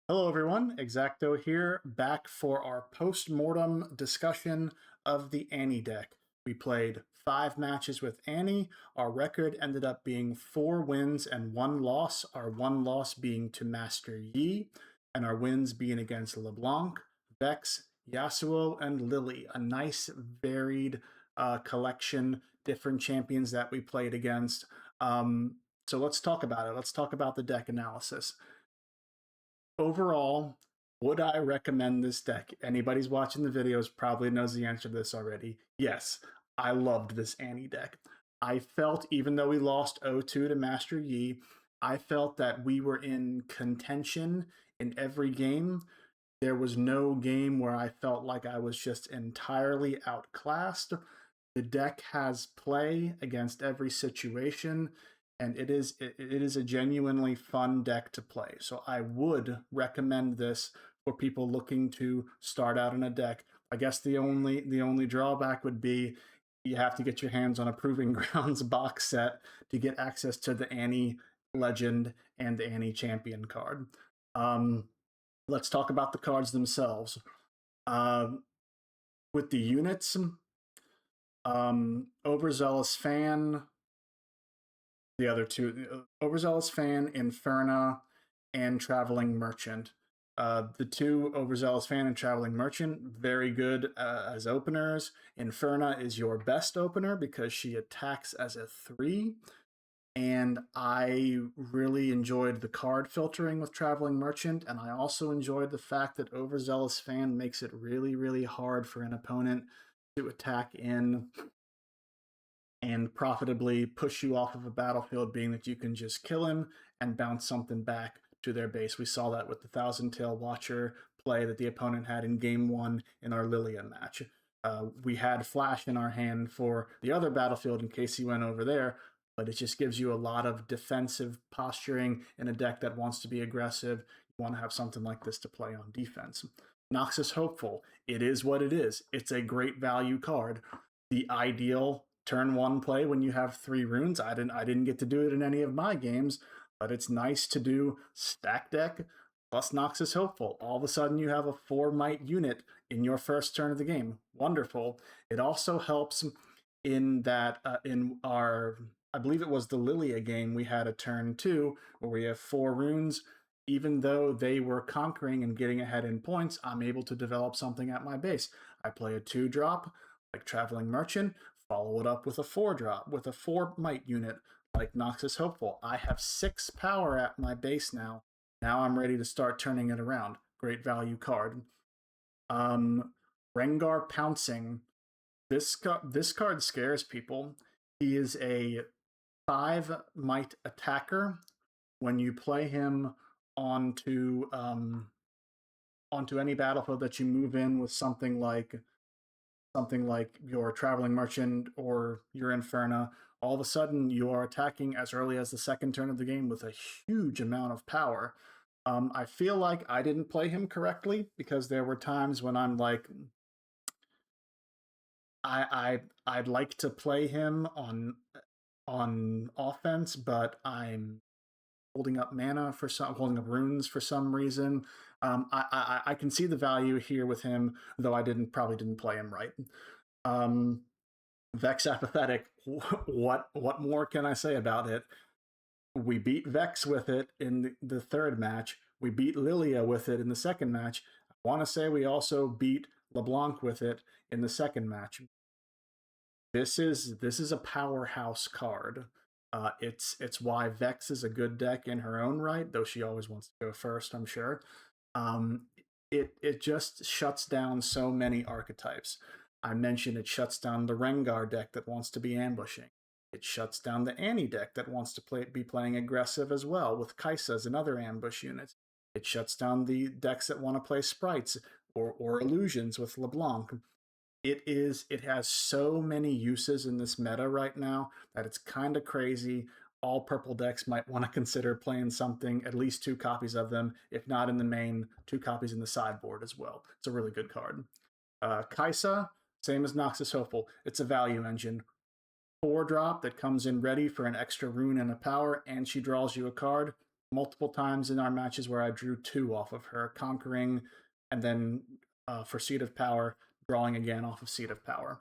Hello, everyone. Exacto here, back for our post-mortem discussion of the Annie deck. We played 5 matches with Annie. Our record ended up being 4 wins and 1 loss. Our 1 loss being to Master Yi, and our wins being against LeBlanc, Vex, Yasuo, and Lily. A nice, varied collection, different champions that we played against. So let's talk about it. Let's talk about the deck analysis. Overall, would I recommend this deck? Anybody's watching the videos probably knows the answer to this already. Yes, I loved this Annie deck. I felt, even though we lost 0-2 to Master Yi, I felt that we were in contention in every game. There was no game where I felt like I was just entirely outclassed. The deck has play against every situation, and it is a genuinely fun deck to play. So I would recommend this for people looking to start out in a deck. I guess the only drawback would be you have to get your hands on a Proving Grounds box set to get access to the Annie Legend and the Annie Champion card. Let's talk about the cards themselves. With the units, Overzealous Fan, the other two, Overzealous Fan, Inferna, and Traveling Merchant. The two, Overzealous Fan and Traveling Merchant, very good as openers. Inferna is your best opener because she attacks as a 3. And I really enjoyed the card filtering with Traveling Merchant, and I also enjoyed the fact that Overzealous Fan makes it really, really hard for an opponent to attack in and profitably push you off of a battlefield, being that you can just kill him and bounce something back to their base. We saw that with the Thousand Tail Watcher play that the opponent had in Game 1 in our Lilia match. We had Flash in our hand for the other battlefield in case he went over there, but it just gives you a lot of defensive posturing in a deck that wants to be aggressive. You want to have something like this to play on defense. Noxus Hopeful, it is what it is. It's a great value card. The ideal turn 1 play when you have 3 runes. I didn't get to do it in any of my games, but it's nice to do stack deck plus Noxus Hopeful. All of a sudden you have a 4 might unit in your first turn of the game. Wonderful. It also helps in that in our, I believe it was the Lilia game, we had a turn 2 where we have 4 runes. Even though they were conquering and getting ahead in points, I'm able to develop something at my base. I play a 2-drop like Traveling Merchant, follow it up with a 4-drop with a 4 might unit like Noxus Hopeful. I have 6 power at my base now. Now I'm ready to start turning it around. Great value card. Rengar Pouncing. This card scares people. He is a 5 might attacker. When you play him onto any battlefield that you move in with something like your Traveling Merchant or your Inferna, all of a sudden you are attacking as early as the second turn of the game with a huge amount of power. I feel like I didn't play him correctly because there were times when I'm like, I'd like to play him on offense, but I'm holding up mana for some, holding up runes for some reason. I can see the value here with him, though I probably didn't play him right. Vex Apathetic. What more can I say about it? We beat Vex with it in the third match. We beat Lilia with it in the second match. I want to say we also beat LeBlanc with it in the second match. This is a powerhouse card. It's why Vex is a good deck in her own right, though she always wants to go first, I'm sure. It just shuts down so many archetypes. I mentioned it shuts down the Rengar deck that wants to be ambushing. It shuts down the Annie deck that wants to be playing aggressive as well, with Kaisas and other ambush units. It shuts down the decks that want to play sprites or illusions with LeBlanc. It has so many uses in this meta right now that it's kind of crazy. All purple decks might want to consider playing something, at least 2 copies of them, if not in the main, 2 copies in the sideboard as well. It's a really good card. Kaisa, same as Noxus Hopeful. It's a value engine. 4-drop that comes in ready for an extra rune and a power, and she draws you a card. multiple times in our matches where I drew 2 off of her, conquering, and then for Seat of Power, drawing again off of Seat of Power.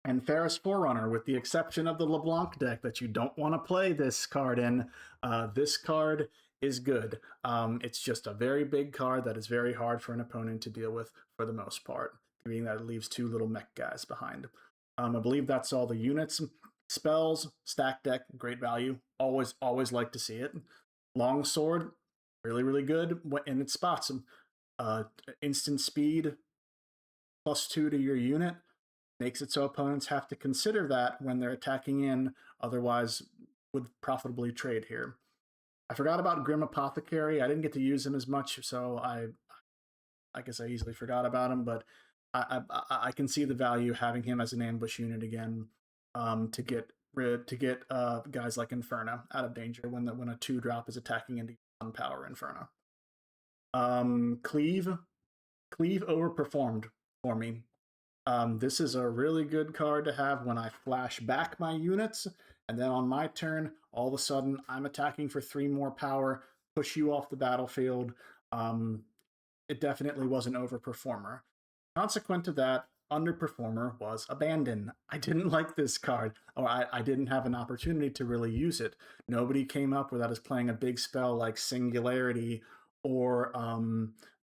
And Ferris Forerunner, with the exception of the LeBlanc deck that you don't want to play this card in, this card is good. It's just a very big card that is very hard for an opponent to deal with for the most part, being that it leaves 2 little mech guys behind. I believe that's all the units. Spells, stack deck, great value. Always like to see it. Longsword, really good in its spots. Instant speed, +2 to your unit, makes it so opponents have to consider that when they're attacking in, otherwise would profitably trade here. I forgot about Grim Apothecary. I didn't get to use him as much, so I guess I easily forgot about him, but I can see the value having him as an ambush unit again, to get guys like Inferno out of danger when a 2-drop is attacking into 1 power Inferno. Cleave overperformed for me. This is a really good card to have when I flash back my units, and then on my turn, all of a sudden, I'm attacking for 3 more power, push you off the battlefield. It definitely was an overperformer. Consequent to that, underperformer was Abandon. I didn't like this card, or I didn't have an opportunity to really use it. Nobody came up with that as playing a big spell like Singularity, or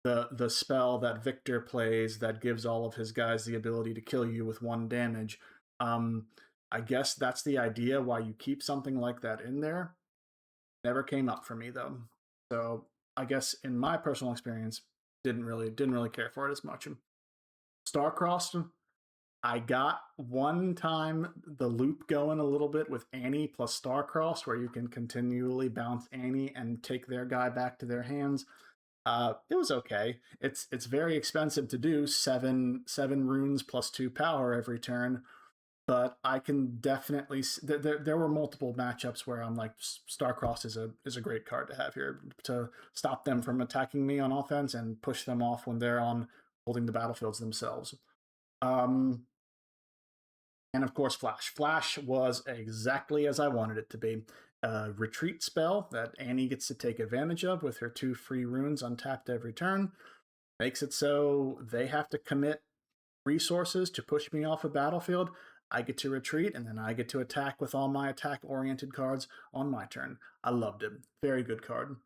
the spell that Victor plays that gives all of his guys the ability to kill you with 1 damage. I guess that's the idea why you keep something like that in there. Never came up for me though. So I guess in my personal experience, didn't really care for it as much. Starcrossed, I got one time the loop going a little bit with Annie plus Starcrossed, where you can continually bounce Annie and take their guy back to their hands. It was okay. It's very expensive to do, 7 runes plus 2 power every turn, but I can definitely there were multiple matchups where I'm like, Starcross is a great card to have here to stop them from attacking me on offense and push them off when they're on holding the battlefields themselves. And of course, Flash. Flash was exactly as I wanted it to be. A retreat spell that Annie gets to take advantage of with her 2 free runes untapped every turn. Makes it so they have to commit resources to push me off a battlefield. I get to retreat, and then I get to attack with all my attack-oriented cards on my turn. I loved it. Very good card.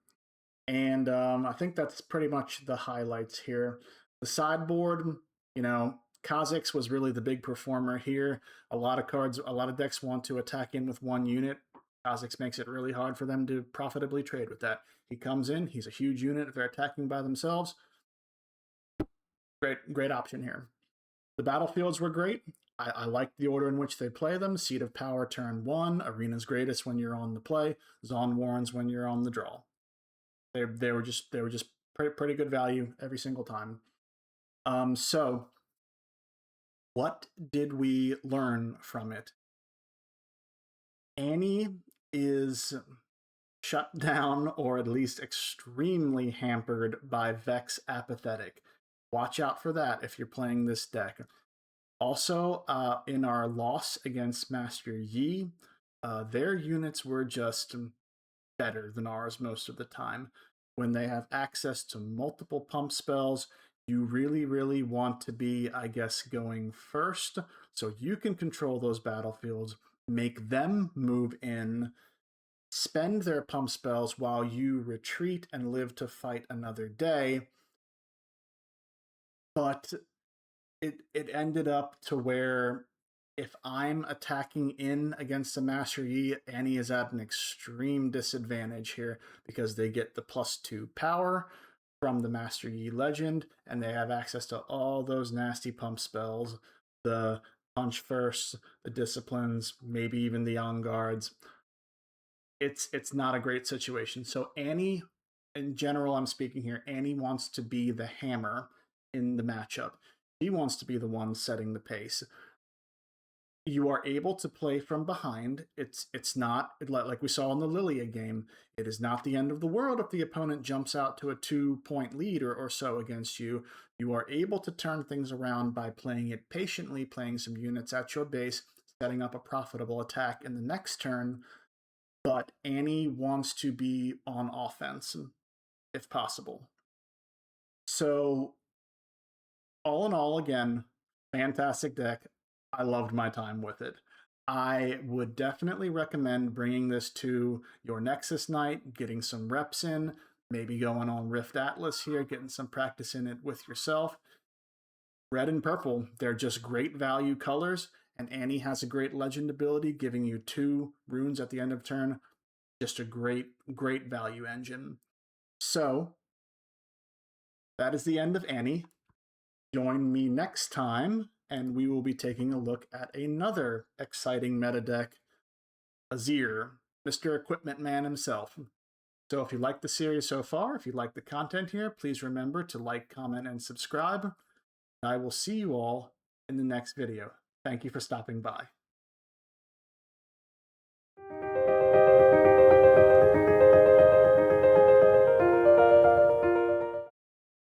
And I think that's pretty much the highlights here. The sideboard, Kha'Zix was really the big performer here. A lot of decks want to attack in with 1 unit. Kha'Zix makes it really hard for them to profitably trade with that. He comes in, he's a huge unit if they're attacking by themselves. Great option here. The battlefields were great. I liked the order in which they play them. Seat of Power turn 1, Arena's Greatest when you're on the play, Zon Warrens when you're on the draw. They were just pretty good value every single time. So what did we learn from it? Annie is shut down, or at least extremely hampered, by Vex Apathetic. Watch out for that if you're playing this deck. Also, in our loss against Master Yi, their units were just better than ours most of the time. When they have access to multiple pump spells, you really want to be, I guess, going first, so you can control those battlefields, make them move in, spend their pump spells while you retreat and live to fight another day. But it ended up to where if I'm attacking in against a Master Yi, Annie is at an extreme disadvantage here because they get the +2 power from the Master Yi legend, and they have access to all those nasty pump spells, the Punch First, the Disciplines, maybe even the On Guards. It's not a great situation. So Annie, in general, I'm speaking here, Annie wants to be the hammer in the matchup. She wants to be the one setting the pace. You are able to play from behind. It's not, like we saw in the Lilia game, it is not the end of the world if the opponent jumps out to a 2-point lead or so against you. You are able to turn things around by playing it patiently, playing some units at your base, setting up a profitable attack in the next turn, but Annie wants to be on offense if possible. So, all in all, again, fantastic deck. I loved my time with it. I would definitely recommend bringing this to your Nexus Night, getting some reps in, maybe going on Rift Atlas here, getting some practice in it with yourself. Red and purple, they're just great value colors, and Annie has a great legend ability, giving you 2 runes at the end of turn. Just a great, great value engine. So, that is the end of Annie. Join me next time, and we will be taking a look at another exciting meta deck, Azir, Mr. Equipment Man himself. So if you like the series so far, if you like the content here, please remember to like, comment, and subscribe. I will see you all in the next video. Thank you for stopping by.